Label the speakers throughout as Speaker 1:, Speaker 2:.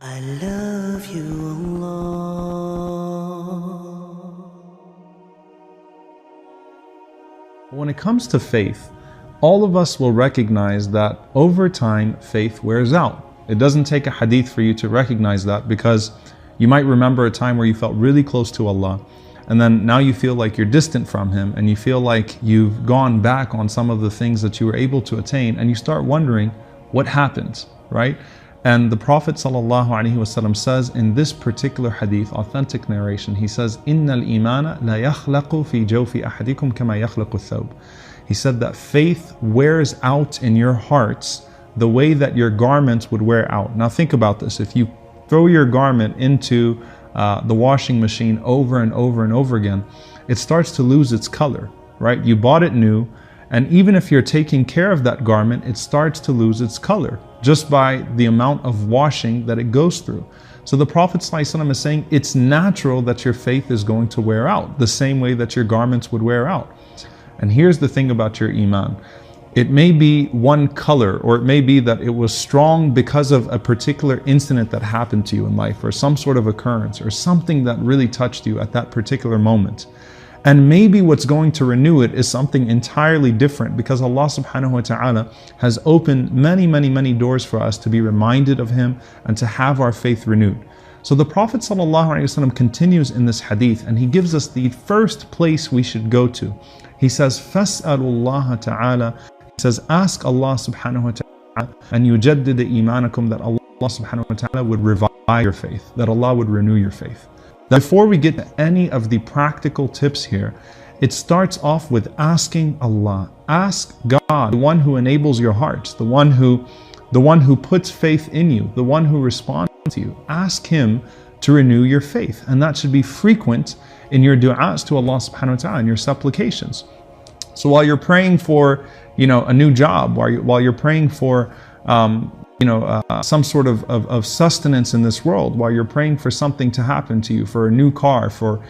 Speaker 1: I love you, Allah.
Speaker 2: When it comes to faith, all of us will recognize that over time, faith wears out. It doesn't take a hadith for you to recognize that, because you might remember a time where you felt really close to Allah, and then now you feel like you're distant from Him, and you feel like you've gone back on some of the things that you were able to attain, and you start wondering what happened, right? And the Prophet ﷺ says in this particular hadith, authentic narration, he says, إِنَّ الْإِيمَانَ لَا يَخْلَقُ فِي جَوْفِ أَحَدِكُمْ كَمَا يَخْلَقُ الثَّوْبِ. He said that faith wears out in your hearts the way that your garments would wear out. Now think about this. If you throw your garment into the washing machine over and over and over again, it starts to lose its color, right? You bought it new, and even if you're taking care of that garment, it starts to lose its color just by the amount of washing that it goes through. So the Prophet ﷺ is saying it's natural that your faith is going to wear out, the same way that your garments would wear out. And here's the thing about your Iman. It may be one color, or it may be that it was strong because of a particular incident that happened to you in life, or some sort of occurrence, or something that really touched you at that particular moment. And maybe what's going to renew it is something entirely different, because Allah subhanahu wa ta'ala has opened many doors for us to be reminded of Him and to have our faith renewed. So the Prophet ﷺ continues in this hadith, and he gives us the first place we should go to. He says, فَاسْأَلُوا اللَّهَ تَعَالَى. He says, ask Allah subhanahu wa ta'ala, and يُجَدِّدَ إِيمَانَكُمْ, that Allah subhanahu wa ta'ala would revive your faith, that Allah would renew your faith. Before we get to any of the practical tips here, it starts off with asking Allah. Ask God, the one who enables your hearts, the one who puts faith in you, the one who responds to you. Ask Him to renew your faith, and that should be frequent in your du'as to Allah subhanahu wa ta'ala, in your supplications. So while you're praying for, a new job, while you're praying for, some sort of sustenance in this world, while you're praying for something to happen to you, for a new car, for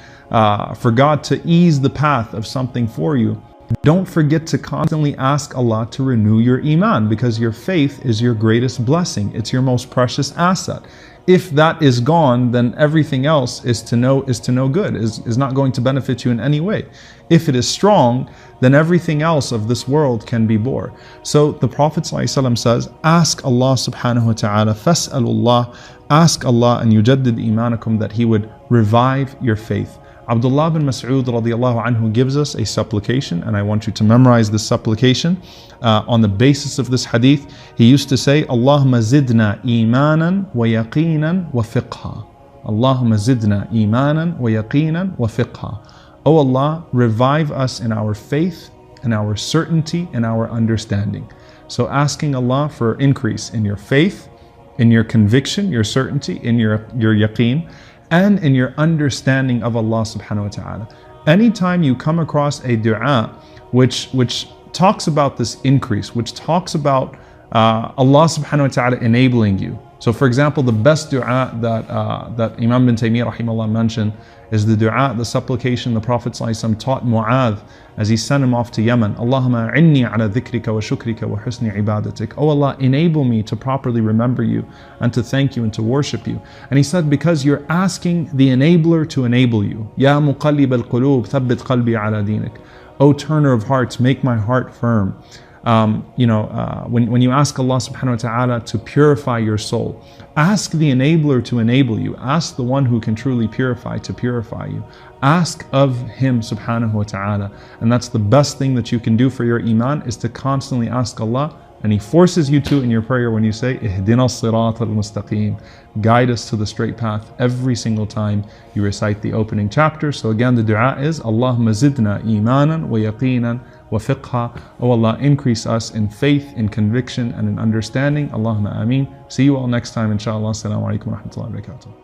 Speaker 2: God to ease the path of something for you, don't forget to constantly ask Allah to renew your Iman, because your faith is your greatest blessing. It's your most precious asset. If that is gone, then everything else is to no good, is not going to benefit you in any way. If it is strong, then everything else of this world can be bore. So the Prophet ﷺ says, ask Allah subhanahu wa ta'ala, فَاسْأَلُوا, ask Allah and يُجَدِّدْ إِيمَانَكُمْ, that He would revive your faith. Abdullah bin Mas'ud radiallahu anhu gives us a supplication, and I want you to memorize this supplication on the basis of this hadith. He used to say, Allahumma zidna imanan wa yaqinan wa fiqha. Allahumma zidna imanan wa yaqinan wa fiqha. O Allah, revive us in our faith, in our certainty, in our understanding. So asking Allah for increase in your faith, in your conviction, your certainty, in your yaqeen, and in your understanding of Allah subhanahu wa ta'ala. Anytime you come across a dua which talks about this increase, which talks about Allah subhanahu wa ta'ala enabling you. So for example, the best dua that Imam bin Taymiyyah rahimahullah mentioned is the dua, the supplication the Prophet ﷺ taught Mu'adh as he sent him off to Yemen. Allahumma inni ala dhikrika wa shukrika wa husni ibadatik. Oh Allah, enable me to properly remember you and to thank you and to worship you. And he said, because you're asking the enabler to enable you. Ya muqallib al-qulub, thabbit qalbi ala dinik. O turner of hearts, make my heart firm. When you ask Allah subhanahu wa ta'ala to purify your soul, ask the enabler to enable you. Ask the one who can truly purify to purify you. Ask of Him subhanahu wa ta'ala. And that's the best thing that you can do for your Iman, is to constantly ask Allah. And He forces you to in your prayer when you say, Ihdina as-sirat al-mustaqim. Guide us to the straight path every single time you recite the opening chapter. So again, the dua is, Allahumma zidna imanan wa yaqinan wa fiqha. Oh Allah, increase us in faith, in conviction, and in understanding. Allahumma ameen. See you all next time, inshallah. Assalamu alaikum wa rahmatullahi wa barakatuh.